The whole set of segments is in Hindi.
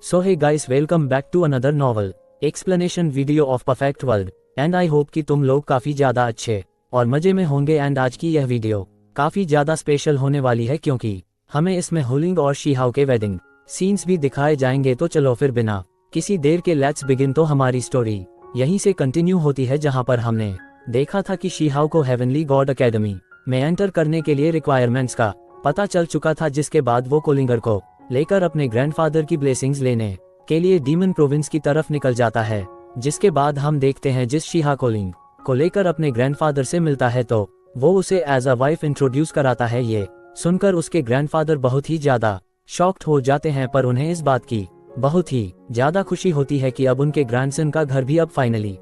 So hey guys, welcome back to another novel explanation video of Perfect World and I hope कि तुम लोग काफ़ी ज़्यादा अच्छे और मज़े में होंगे। एंड आज की यह वीडियो काफ़ी ज़्यादा स्पेशल होने वाली है क्योंकि हमें इसमें होलिंग और शीहाओ के वेडिंग सीन्स भी दिखाए जाएंगे। तो चलो फिर बिना किसी देर के लेट्स बिगिन। तो हमारी स्टोरी यहीं से कंटिन्यू होती है जहां पर हमने देखा था कि शीहाओ को हेवनली गॉड एकेडमी में एंटर करने के लिए रिक्वायरमेंट्स का पता चल चुका था, जिसके बाद वो कोलिंगर को लेकर अपने ग्रैंडफादर की ब्लेसिंग्स लेने के लिए डीमन प्रोविंस की तरफ निकल जाता है। जिसके बाद हम देखते हैं जिस शीहा कोलिंग को लेकर अपने ग्रैंडफादर से मिलता है तो वो उसे एज अ वाइफ इंट्रोड्यूस कराता है। ये सुनकर उसके ग्रैंडफादर बहुत ही ज्यादा शॉक्ड हो जाते हैं, पर उन्हें इस बात की बहुत ही ज्यादा खुशी होती है कि अब उनके ग्रैंडसन का घर भी अब फाइनली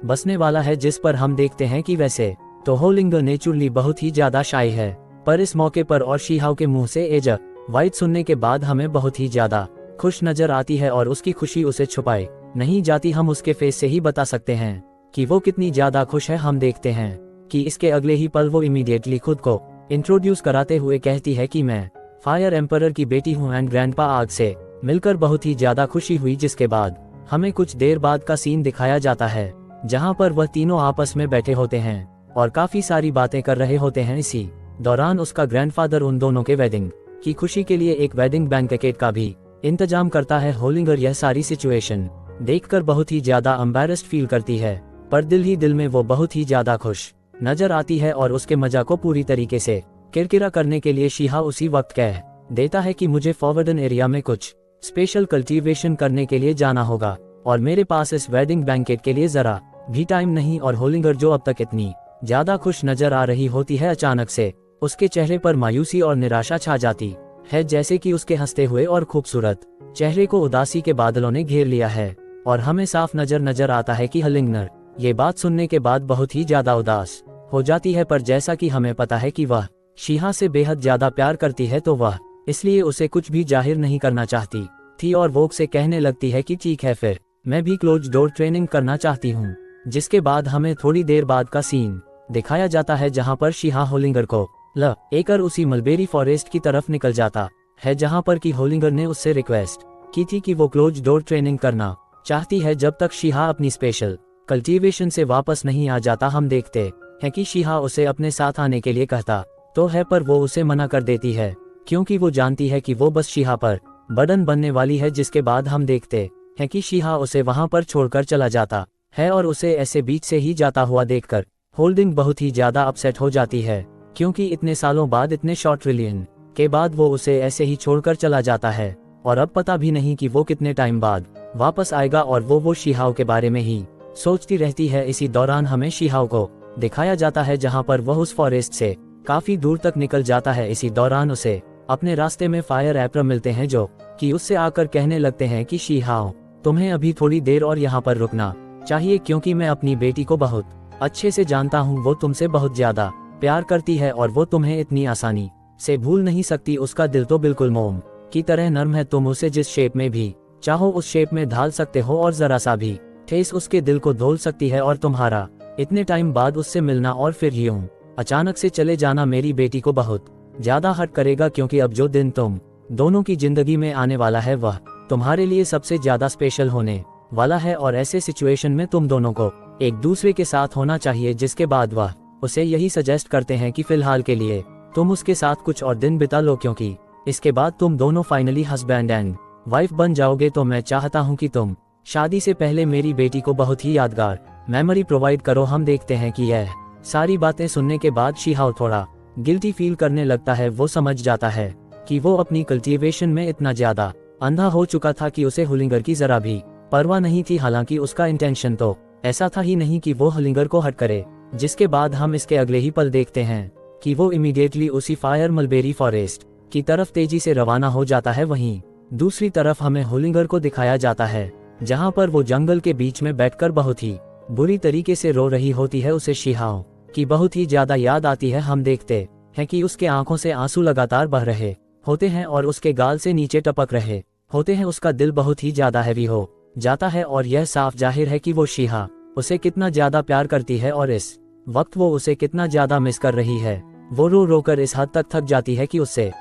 बसने वाला है। जिस पर हम देखते हैं कि वैसे तो होलिंगर नेचुरली बहुत ही ज्यादा शाय है, पर इस मौके पर और शीहाओ के मुंह से एज वाइट सुनने के बाद हमें बहुत ही ज्यादा खुश नजर आती है और उसकी खुशी उसे छुपाए नहीं जाती। हम उसके फेस से ही बता सकते हैं कि वो कितनी ज्यादा खुश है। हम देखते हैं कि इसके अगले ही पल वो इमीडिएटली खुद को इंट्रोड्यूस कराते हुए कहती है कि मैं फायर एम्परर की बेटी हूँ एंड ग्रैंडपा आग से मिलकर बहुत ही ज्यादा खुशी हुई। जिसके बाद हमें कुछ देर बाद का सीन दिखाया जाता है जहां पर वह तीनों आपस में बैठे होते हैं और काफी सारी बातें कर रहे होते हैं। इसी दौरान उसका ग्रैंडफादर उन दोनों के वेडिंग की खुशी के लिए एक वेडिंग बैंकेट का भी इंतजाम करता है। होलिंगर यह सारी सिचुएशन देखकर बहुत ही ज्यादा एम्बैरेस्ड फील करती है, पर दिल ही दिल में वो बहुत ही ज्यादा खुश नजर आती है और उसके मजा को पूरी तरीके से किरकिरा करने के लिए शीहा उसी वक्त कह देता है कि मुझे फॉरवर्डन एरिया में कुछ स्पेशल कल्टीवेशन करने के लिए जाना होगा और मेरे पास इस वेडिंग बैंकेट के लिए जरा भी टाइम नहीं। और होलिंगर जो अब तक इतनी ज्यादा खुश नजर आ रही होती है, अचानक से उसके चेहरे पर मायूसी और निराशा छा जाती है, जैसे कि उसके हंसते हुए और खूबसूरत चेहरे को उदासी के बादलों ने घेर लिया है। और हमें साफ नजर आता है कि होलिंगर ये बात सुनने के बाद बहुत ही ज्यादा उदास हो जाती है, पर जैसा कि हमें पता है कि वह शीहा से बेहद ज्यादा प्यार करती है तो वह इसलिए उसे कुछ भी जाहिर नहीं करना चाहती थी और वो से कहने लगती है कि ठीक है, फिर मैं भी क्लोज डोर ट्रेनिंग करना चाहती हूँ। जिसके बाद हमें थोड़ी देर बाद का सीन दिखाया जाता है जहाँ पर शीहा होलिंगर को लेकर उसी मलबेरी फॉरेस्ट की तरफ निकल जाता है, जहाँ पर कि होलिंगर ने उससे रिक्वेस्ट की थी कि वो क्लोज डोर ट्रेनिंग करना चाहती है जब तक शीहा अपनी स्पेशल कल्टीवेशन से वापस नहीं आ जाता। हम देखते हैं कि शीहा उसे अपने साथ आने के लिए कहता तो है, पर वो उसे मना कर देती है क्योंकि वो जानती है कि वो बस शीहा पर बर्डन बनने वाली है। जिसके बाद हम देखते हैं कि शीहा उसे वहां पर छोड़कर चला जाता है और उसे ऐसे बीच से ही जाता हुआ देखकर होल्डिंग बहुत ही ज्यादा अपसेट हो जाती है, क्योंकि इतने सालों बाद, इतने शॉर्ट रिलेशन के बाद वो उसे ऐसे ही छोड़कर चला जाता है और अब पता भी नहीं कि वो कितने टाइम बाद वापस आएगा। और वो शीहाओ के बारे में ही सोचती रहती है। इसी दौरान हमें शीहाओ को दिखाया जाता है जहां पर वह उस फॉरेस्ट से काफी दूर तक निकल जाता है। इसी दौरान उसे अपने रास्ते में फायर एम्परर मिलते हैं जो कि उससे आकर कहने लगते हैं कि शीहाओ, तुम्हें अभी थोड़ी देर और यहाँ पर रुकना चाहिए, क्योंकि मैं अपनी बेटी को बहुत अच्छे से जानता हूँ। वो तुमसे बहुत ज्यादा प्यार करती है और वो तुम्हें इतनी आसानी से भूल नहीं सकती। उसका दिल तो बिल्कुल मोम की तरह नर्म है, तुम उसे जिस शेप में भी चाहो उस शेप में ढाल सकते हो और जरा सा भी ठेस उसके दिल को धोल सकती है। और तुम्हारा इतने टाइम बाद उससे मिलना और फिर यूं अचानक से चले जाना मेरी बेटी को बहुत ज्यादा हर्ट करेगा, क्योंकि अब जो दिन तुम दोनों की जिंदगी में आने वाला है वह तुम्हारे लिए सबसे ज्यादा स्पेशल होने वाला है और ऐसे सिचुएशन में तुम दोनों को एक दूसरे के साथ होना चाहिए। जिसके बाद वह उसे यही सजेस्ट करते हैं कि फिलहाल के लिए तुम उसके साथ कुछ और दिन बिता लो, क्योंकि इसके बाद तुम दोनों फाइनली हस्बैंड एंड वाइफ बन जाओगे। तो मैं चाहता हूँ कि तुम शादी से पहले मेरी बेटी को बहुत ही यादगार मेमोरी प्रोवाइड करो। हम देखते हैं कि यह सारी बातें सुनने के बाद शीहाओ थोड़ा गिल्टी फील करने लगता है। वो समझ जाता है कि वो अपनी कल्टीवेशन में इतना ज्यादा अंधा हो चुका था कि उसे होलिंगर की जरा भी परवाह नहीं थी। हालांकि उसका इंटेंशन तो ऐसा था ही नहीं कि वो होलिंगर को हर्ट करे। जिसके बाद हम इसके अगले ही पल देखते हैं कि वो इमीडिएटली उसी फायर मलबेरी फॉरेस्ट की तरफ तेजी से रवाना हो जाता है। वहीं दूसरी तरफ हमें होलिंगर को दिखाया जाता है जहां पर वो जंगल के बीच में बैठकर बहुत ही बुरी तरीके से रो रही होती है। उसे शीहाओ की बहुत ही ज्यादा याद आती है। हम देखते हैं कि उसके आंखों से आंसू लगातार बह रहे होते हैं और उसके गाल से नीचे टपक रहे होते हैं। उसका दिल बहुत ही ज्यादा हैवी हो जाता है और यह साफ जाहिर है कि वो शीहा उसे कितना ज्यादा प्यार करती है और इस वक्त वो उसे कितना ज्यादा मिस कर रही है। वो रो रो कर इस हद तक थक जाती है कि उससे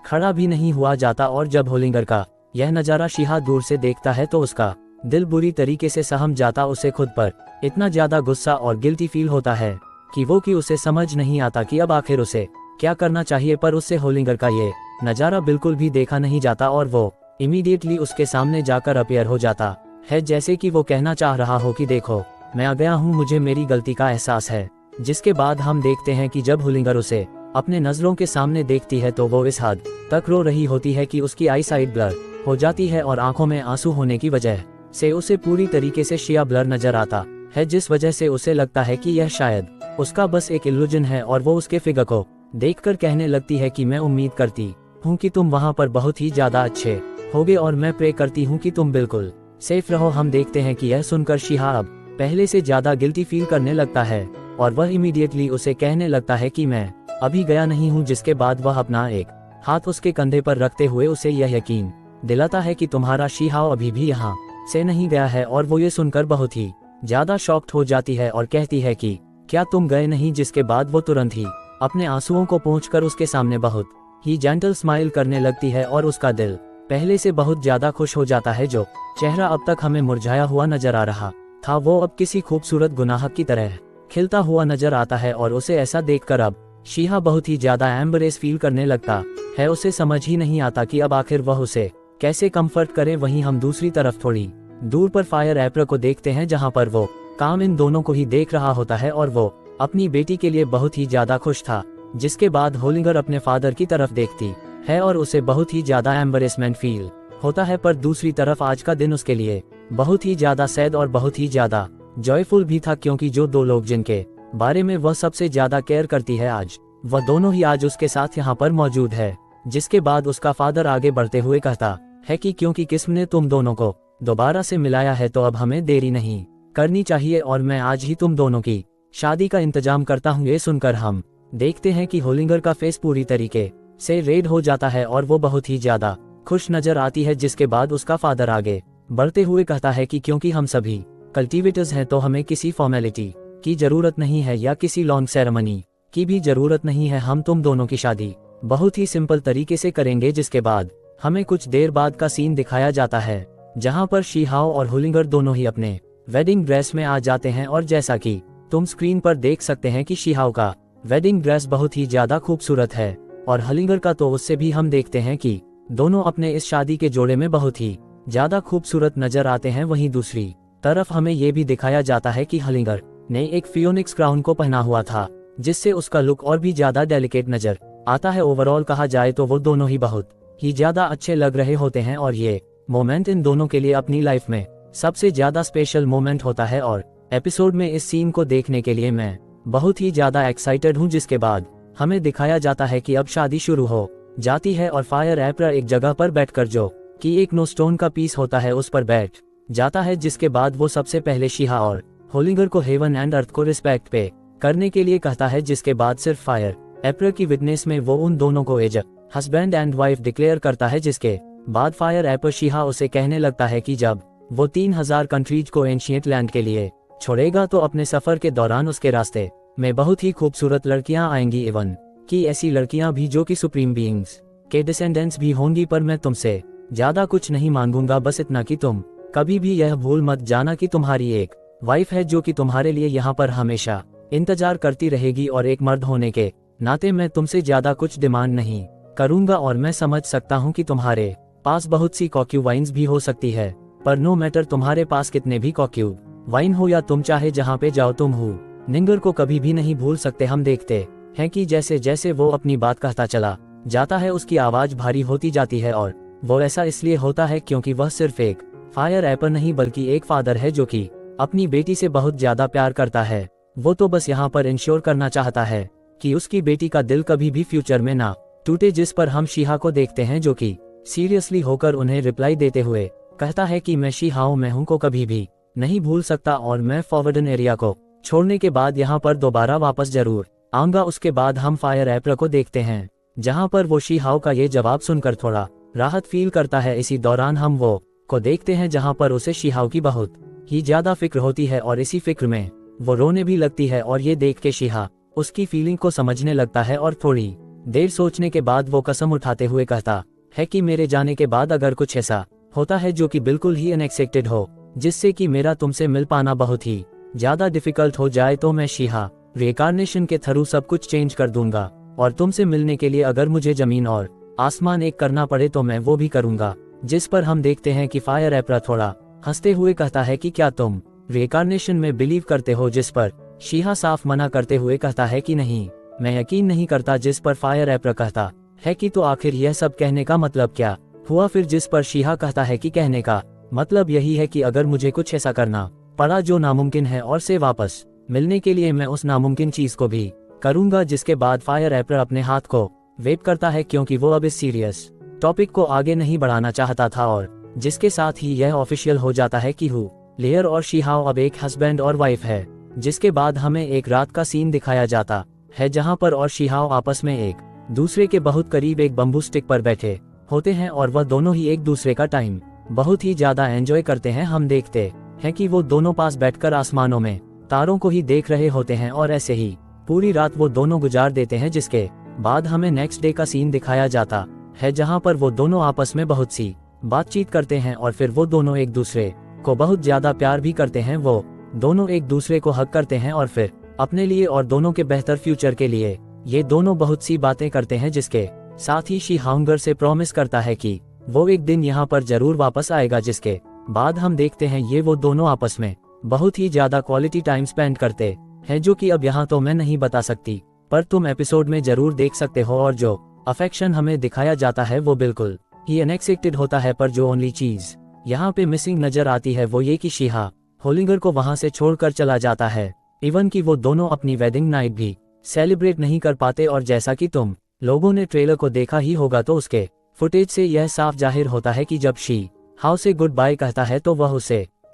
खड़ा भी नहीं हुआ जाता। और जब होलिंगर का यह नज़ारा शीहा दूर से देखता है तो उसका दिल बुरी तरीके से सहम जाता। उसे खुद पर इतना ज्यादा गुस्सा और गिल्टी फील होता है कि उसे समझ नहीं आता कि अब आखिर उसे क्या करना चाहिए। पर उससे होलिंगर का ये नज़ारा बिल्कुल भी देखा नहीं जाता और वो इमीडिएटली उसके सामने जाकर अपीयर हो जाता है, जैसे कि वो कहना चाह रहा हो कि देखो मैं आ गया हूँ, मुझे मेरी गलती का एहसास है। जिसके बाद हम देखते हैं कि जब होलिंगर उसे अपने नज़रों के सामने देखती है तो वो इस हद तक रो रही होती है कि उसकी आई साइड ब्लर हो जाती है और आंखों में आंसू होने की वजह से उसे पूरी तरीके से शिया ब्लर नजर आता है, जिस वजह से उसे लगता है कि यह शायद उसका बस एक इल्यूजन है। और वो उसके फिगर को देखकर कहने लगती है कि मैं उम्मीद करती हूँ कि तुम वहाँ पर बहुत ही ज्यादा अच्छे होगे और मैं प्रे करती हूँ कि तुम बिल्कुल सेफ रहो। हम देखते हैं कि यह सुनकर शीहा अब पहले से ज्यादा गिल्टी फील करने लगता है और वह इमीडिएटली उसे कहने लगता है कि मैं अभी गया नहीं हूँ। जिसके बाद वह अपना एक हाथ उसके कंधे पर रखते हुए उसे यह यकीन दिलाता है कि तुम्हारा शीहाओ अभी भी यहाँ से नहीं गया है। और वो ये सुनकर बहुत ही ज्यादा शॉक्ड हो जाती है और कहती है कि क्या तुम गए नहीं। जिसके बाद वो तुरंत ही अपने आंसुओं को पोंछकर उसके सामने बहुत ही जेंटल स्माइल करने लगती है और उसका दिल पहले से बहुत ज्यादा खुश हो जाता है। जो चेहरा अब तक हमें मुरझाया हुआ नजर आ रहा था वो अब किसी खूबसूरत गुनाह की तरह खिलता हुआ नजर आता है। और उसे ऐसा देखकर अब शीहा बहुत ही ज्यादा एम्बरेस फील करने लगता है। उसे समझ ही नहीं आता कि अब आखिर वह उसे कैसे कंफर्ट करे। वहीं हम दूसरी तरफ थोड़ी दूर पर फायर एप्रर को देखते हैं, जहां पर वो काम इन दोनों को ही देख रहा होता है और वो अपनी बेटी के लिए बहुत ही ज्यादा खुश था। जिसके बाद होलिंगर अपने फादर की तरफ देखती है और उसे बहुत ही ज्यादा एम्बरेसमेंट फील होता है। पर दूसरी तरफ आज का दिन उसके लिए बहुत ही ज्यादा सैड और बहुत ही ज्यादा जॉयफुल भी था, क्योंकि जो दो लोग जिनके बारे में वह सबसे ज्यादा केयर करती है आज वह दोनों ही आज उसके साथ यहाँ पर मौजूद है। जिसके बाद उसका फादर आगे बढ़ते हुए कहता है कि क्योंकि किस्म ने तुम दोनों को दोबारा से मिलाया है तो अब हमें देरी नहीं करनी चाहिए और मैं आज ही तुम दोनों की शादी का इंतजाम करता हूँ। ये सुनकर हम देखते हैं कि होलिंगर का फेस पूरी तरीके से रेड हो जाता है और वो बहुत ही ज्यादा खुश नजर आती है। जिसके बाद उसका फादर आगे बढ़ते हुए कहता है कि क्योंकि हम सभी कल्टीवेटर्स हैं तो हमें किसी फॉर्मेलिटी की जरूरत नहीं है या किसी लॉन्ग सेरेमनी की भी जरूरत नहीं है। हम तुम दोनों की शादी बहुत ही सिंपल तरीके से करेंगे। जिसके बाद हमें कुछ देर बाद का सीन दिखाया जाता है, जहां पर शीहाओ और होलिंगर दोनों ही अपने वेडिंग ड्रेस में आ जाते हैं। और जैसा कि तुम स्क्रीन पर देख सकते हैं कि शीहाओ का वेडिंग ड्रेस बहुत ही ज्यादा खूबसूरत है और होलिंगर का तो उससे भी हम देखते हैं कि दोनों अपने इस शादी के जोड़े में बहुत ही ज्यादा खूबसूरत नजर आते हैं। वहीं दूसरी तरफ हमें ये भी दिखाया जाता है कि होलिंगर ने एक फियोनिक्स क्राउन को पहना हुआ था, जिससे उसका लुक और भी ज्यादा डेलिकेट नजर आता है। ओवरऑल कहा जाए तो वो दोनों ही बहुत ही ज्यादा अच्छे लग रहे होते हैं और ये मोमेंट इन दोनों के लिए अपनी लाइफ में सबसे ज्यादा स्पेशल मोमेंट होता है। और एपिसोड में इस सीन को देखने के लिए मैं बहुत ही ज्यादा एक्साइटेड हूँ। जिसके बाद हमें दिखाया जाता है कि अब शादी शुरू हो जाती है और फायर एप्रर एक जगह पर बैठकर जो कि एक नो स्टोन का पीस होता है उस पर बैठ जाता है। जिसके बाद वो सबसे पहले शीहा और होलिंगर को हेवन एंड अर्थ को रिस्पेक्ट पे करने के लिए कहता है। जिसके बाद सिर्फ फायर एप्रर की विटनेस में वो उन दोनों को as husband and wife declare करता है। जिसके बाद फायर एप्रर शीहा उसे कहने लगता है कि जब वो 3000 कंट्रीज को एंशिएंट लैंड के लिए छोड़ेगा तो अपने सफर के दौरान उसके रास्ते में बहुत ही खूबसूरत लड़कियां आएंगी, एवं कि ऐसी लड़कियां भी जो कि सुप्रीम बीइंग्स के डिसेंडेंट्स भी होंगी। पर मैं तुमसे ज्यादा कुछ नहीं मांगूंगा, बस इतना कि तुम कभी भी यह भूल मत जाना कि तुम्हारी एक वाइफ है जो कि तुम्हारे लिए यहाँ पर हमेशा इंतजार करती रहेगी। और एक मर्द होने के नाते मैं तुमसे ज्यादा कुछ डिमांड नहीं करूंगा और मैं समझ सकता हूँ कि तुम्हारे पास बहुत सी कॉक्यूवाइन्स भी हो सकती है, पर नो मैटर तुम्हारे पास कितने भी कॉक्यूवाइन हो या तुम चाहे जहाँ पे जाओ तुम हु निंगर को कभी भी नहीं भूल सकते। हम देखते हैं कि जैसे जैसे वो अपनी बात कहता चला जाता है उसकी आवाज भारी होती जाती है और वो ऐसा इसलिए होता है क्योंकि वह सिर्फ एक फायर एप्रर नहीं बल्कि एक फादर है जो कि अपनी बेटी से बहुत ज्यादा प्यार करता है। वो तो बस यहाँ पर इंश्योर करना चाहता है कि उसकी बेटी का दिल कभी भी फ्यूचर में ना टूटे। जिस पर हम शीहा को देखते हैं जो कि सीरियसली होकर उन्हें रिप्लाई देते हुए कहता है कि मैं शीहाओ मैं हूँ को कभी भी नहीं भूल सकता और मैं फॉरवर्डन एरिया को छोड़ने के बाद यहाँ पर दोबारा वापस जरूर आऊंगा। उसके बाद हम फायर एप्रर को देखते हैं जहाँ पर वो शीहाओ का ये जवाब सुनकर थोड़ा राहत फील करता है। इसी दौरान हम वो को देखते हैं जहाँ पर उसे शीहाओ की बहुत ही ज्यादा फिक्र होती है और इसी फिक्र में वो रोने भी लगती है। और ये देख के शीहा उसकी फीलिंग को समझने लगता है और थोड़ी देर सोचने के बाद वो कसम उठाते हुए कहता है कि मेरे जाने के बाद अगर कुछ ऐसा होता है जो कि बिल्कुल ही अनएक्सपेक्टेड हो, जिससे कि मेरा तुमसे मिल पाना बहुत ही ज्यादा डिफिकल्ट हो जाए, तो मैं शीहा रिकार्नेशन के थ्रू सब कुछ चेंज कर दूंगा और तुमसे मिलने के लिए अगर मुझे जमीन और आसमान एक करना पड़े तो मैं वो भी करूंगा। जिस पर हम देखते हैं कि फायर एप्रा थोड़ा हंसते हुए कहता है कि क्या तुम रिकार्नेशन में बिलीव करते हो, जिस पर शीहा साफ मना करते हुए कहता है कि नहीं, मैं यकीन नहीं करता। जिस पर फायर एप्रा कहता है कि तो आखिर यह सब कहने का मतलब क्या हुआ फिर, जिस पर शीहा कहता है कि कहने का मतलब यही है कि अगर मुझे कुछ ऐसा करना पड़ा जो नामुमकिन है और से वापस मिलने के लिए मैं उस नामुमकिन चीज को भी करूंगा। जिसके बाद फायर एप्रा अपने हाथ को वेव करता है क्योंकि वो अब इस सीरियस टॉपिक को आगे नहीं बढ़ाना चाहता था, और जिसके साथ ही यह ऑफिशियल हो जाता है कि हु लेयर और शीहाओ अब एक हस्बैंड और वाइफ है। जिसके बाद हमें एक रात का सीन दिखाया जाता है जहां पर और शीहाओ आपस में एक दूसरे के बहुत करीब एक बम्बू स्टिक पर बैठे होते हैं और वह दोनों ही एक दूसरे का टाइम बहुत ही ज्यादा एंजॉय करते हैं। हम देखते हैं कि वो दोनों पास बैठकर आसमानों में तारों को ही देख रहे होते हैं और ऐसे ही पूरी रात वो दोनों गुजार देते हैं। जिसके बाद हमें नेक्स्ट डे का सीन दिखाया जाता है जहां पर वो दोनों आपस में बहुत सी बातचीत करते हैं और फिर वो दोनों एक दूसरे को बहुत ज्यादा प्यार भी करते हैं। वो दोनों एक दूसरे को हक करते हैं और फिर अपने लिए और दोनों के बेहतर फ्यूचर के लिए ये दोनों बहुत सी बातें करते हैं। जिसके साथ ही शी हाउंगर से प्रॉमिस करता है कि वो एक दिन यहाँ पर जरूर वापस आएगा। जिसके बाद हम देखते हैं ये वो दोनों आपस में बहुत ही ज्यादा क्वालिटी टाइम स्पेंड करते हैं, जो कि अब यहाँ तो मैं नहीं बता सकती, पर तुम एपिसोड में जरूर देख सकते हो। और जो अफेक्शन हमें दिखाया जाता है वो बिल्कुल ही अनएक्सपेक्टेड होता है, पर जो ओनली चीज यहाँ पे मिसिंग नजर आती है वो ये कि शीहा होलिंगर को वहां से छोड़कर चला जाता है। इवन कि वो दोनों अपनी वेडिंग नाइट भी सेलिब्रेट नहीं कर पाते। और जैसा कि तुम लोगों ने ट्रेलर को देखा ही होगा तो उसके फुटेज से यह साफ जाहिर होता है कि जब शी हाउ से गुड बाय कहता है तो वह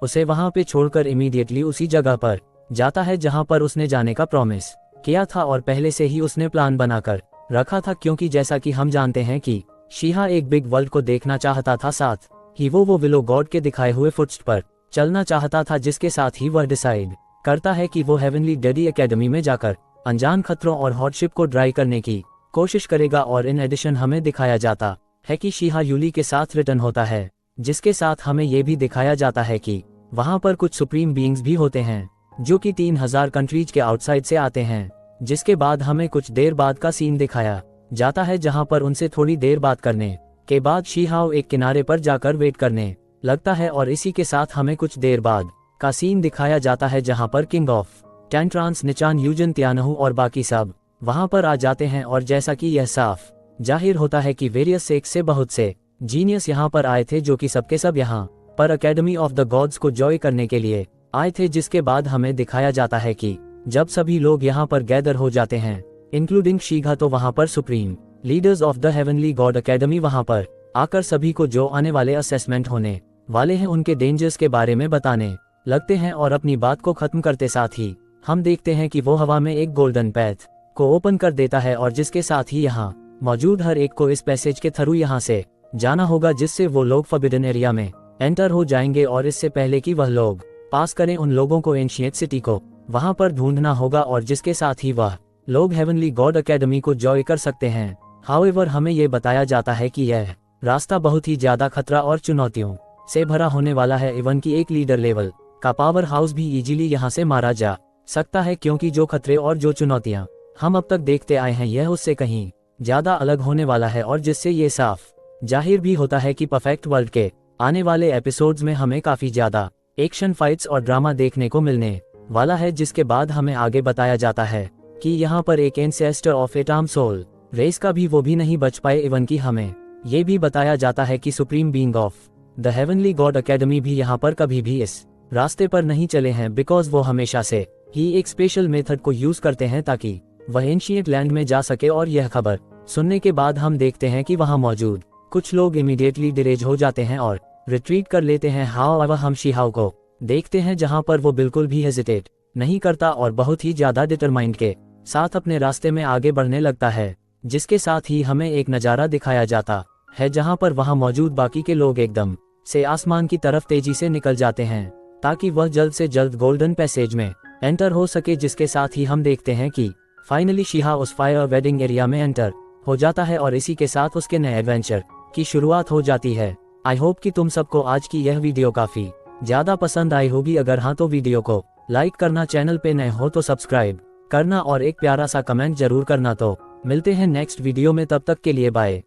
उसे वहां पे छोड़कर इमीडिएटली उसी जगह पर जाता है जहां पर उसने जाने का प्रॉमिस किया था और पहले से ही उसने प्लान बनाकर रखा था। क्योंकि जैसा कि हम जानते हैं कि शीहा एक बिग वर्ल्ड को देखना चाहता था, साथ ही वो विलो गॉड के दिखाए हुए फुटस्टेप पर चलना चाहता था। जिसके साथ ही वह डिसाइड करता है कि वो हेवनली डेडी एकेडमी में जाकर अनजान खतरों और हॉटशिप को ड्राई करने की कोशिश करेगा। और इन एडिशन हमें दिखाया जाता है कि शीहा यूली के साथ रिटर्न होता है, जिसके साथ हमें ये भी दिखाया जाता है कि वहां पर कुछ सुप्रीम बीइंग्स भी होते हैं जो कि 3000 कंट्रीज के आउटसाइड से आते हैं। जिसके बाद हमें कुछ देर बाद का सीन दिखाया जाता है जहां पर उनसे थोड़ी देर बात करने के बाद शीहाओ एक किनारे पर जाकर वेट करने लगता है। और इसी के साथ हमें कुछ देर बाद का सीन दिखाया जाता है जहां पर किंग ऑफ टेंट्रांस निचान यूजन त्यानहू और बाकी सब वहां पर आ जाते हैं। और जैसा कि यह साफ जाहिर होता है कि वेरियस सेक्स से बहुत से जीनियस यहाँ पर आए थे, जो कि सबके सब यहाँ पर अकेडमी ऑफ द गॉड्स को जॉय करने के लिए आए थे। जिसके बाद हमें दिखाया जाता है कि जब सभी लोग यहाँ पर गैदर हो जाते हैं इंक्लूडिंग शीघा, तो वहाँ पर supreme leaders of the heavenly God academy वहाँ पर आकर सभी को जो आने वाले असेसमेंट होने वाले हैं उनके डेंजर्स के बारे में बताने लगते हैं। और अपनी बात को खत्म करते साथ ही हम देखते हैं कि वो हवा में एक गोल्डन पैथ को ओपन कर देता है और जिसके साथ ही यहाँ मौजूद हर एक को इस पैसेज के थ्रू यहाँ से जाना होगा, जिससे वो लोग फॉरबिडन एरिया में एंटर हो जाएंगे। और इससे पहले कि वह लोग पास करें उन लोगों को एंशिएंट सिटी को वहां पर ढूंढना होगा, और जिसके साथ ही वह लोग हेवनली गॉड अकेडमी को जॉय कर सकते हैं। हाउएवर हमें ये बताया जाता है कि यह रास्ता बहुत ही ज्यादा खतरा और चुनौतियों से भरा होने वाला है। इवन की एक लीडर लेवल का पावर हाउस भी इजीली यहाँ से मारा जा सकता है, क्योंकि जो खतरे और जो चुनौतियां हम अब तक देखते आए हैं यह उससे कहीं ज्यादा अलग होने वाला है। और जिससे ये साफ जाहिर भी होता है कि परफेक्ट वर्ल्ड के आने वाले एपिसोड्स में हमें काफी ज्यादा एक्शन फाइट्स और ड्रामा देखने को मिलने वाला है। जिसके बाद हमें आगे बताया जाता है कि यहाँ पर एक एंसेस्टर ऑफ एटाम सोल रेस का भी वो भी नहीं बच पाए। इवन की हमें ये भी बताया जाता है कि supreme being of the heavenly God academy भी यहाँ पर कभी भी इस रास्ते पर नहीं चले हैं, बिकॉज वो हमेशा से ही एक स्पेशल मेथड को यूज करते हैं ताकि वह एंशिएंट लैंड में जा सके। और यह खबर सुनने के बाद हम देखते हैं कि वहां मौजूद कुछ लोग इमीडिएटली डिरेज हो जाते हैं और रिट्रीट कर लेते हैं। हाउएवर हम शीहाओ को देखते हैं जहां पर वो बिल्कुल भी हेजिटेट नहीं करता और बहुत ही ज्यादा डिटरमाइंड के साथ अपने रास्ते में आगे बढ़ने लगता है। जिसके साथ ही हमें एक नजारा दिखाया जाता है जहां पर वहां मौजूद बाकी के लोग एकदम से आसमान की तरफ तेजी से निकल जाते हैं ताकि वह जल्द से जल्द गोल्डन पैसेज में एंटर हो सके। जिसके साथ ही हम देखते हैं कि फाइनली शीहा उस फायर वेडिंग एरिया में एंटर हो जाता है और इसी के साथ उसके नए एडवेंचर की शुरुआत हो जाती है। आई होप कि तुम सबको आज की यह वीडियो काफ़ी ज़्यादा पसंद आई होगी। अगर हाँ तो वीडियो को लाइक करना, चैनल पे नए हो तो सब्सक्राइब करना और एक प्यारा सा कमेंट जरूर करना। तो मिलते हैं नेक्स्ट वीडियो में, तब तक के लिए बाय।